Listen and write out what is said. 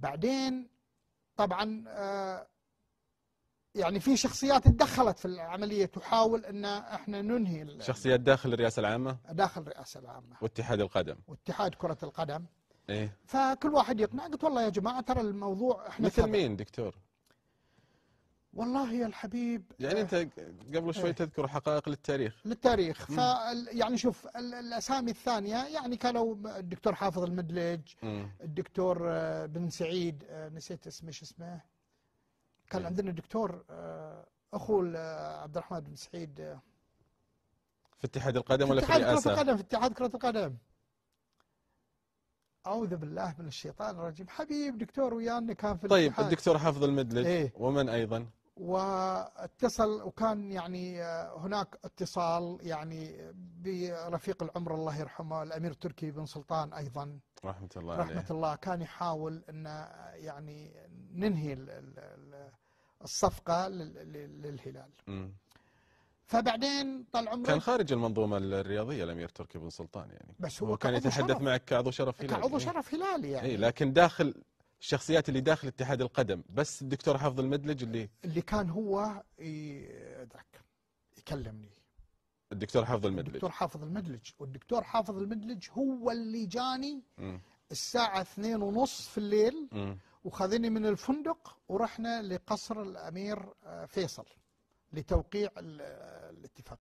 بعدين طبعا يعني في شخصيات تدخلت في العملية تحاول أن احنا ننهي شخصيات داخل الرئاسة العامة، داخل الرئاسة العامة واتحاد القدم واتحاد كرة القدم. إيه؟ فكل واحد يقنع. قلت والله يا جماعة ترى الموضوع احنا مثل مين دكتور؟ والله يا الحبيب يعني أنت قبل شوي تذكر حقائق للتاريخ. يعني شوف الأسامي الثانية يعني كانوا الدكتور حافظ المدلج، الدكتور بن سعيد، نسيت اسمه كان عندنا الدكتور أخو عبد الرحمن بن سعيد في اتحاد القدم ولا في الرئاسة؟ في اتحاد كرة القدم. أعوذ بالله من الشيطان الرجيم. حبيب دكتور ويانا كان في طيب الاتحاد. الدكتور حافظ المدلج ومن أيضا؟ واتصل وكان يعني هناك اتصال يعني برفيق العمر الله يرحمه الأمير تركي بن سلطان أيضا رحمة الله عليه. رحمة الله. كان يحاول أن يعني ننهي الصفقة للهلال. فبعدين طال عمره كان خارج المنظومة الرياضية الأمير تركي بن سلطان يعني، بس هو كان يتحدث معك كعضو شرف هلالي. كعضو شرف هلالي يعني. إيه، لكن داخل الشخصيات اللي داخل اتحاد القدم بس الدكتور حافظ المدلج اللي كان هو يكلمني. الدكتور حافظ المدلج. والدكتور حافظ المدلج هو اللي جاني الساعة 2:30 في الليل وخذني من الفندق ورحنا لقصر الأمير فيصل لتوقيع الاتفاق.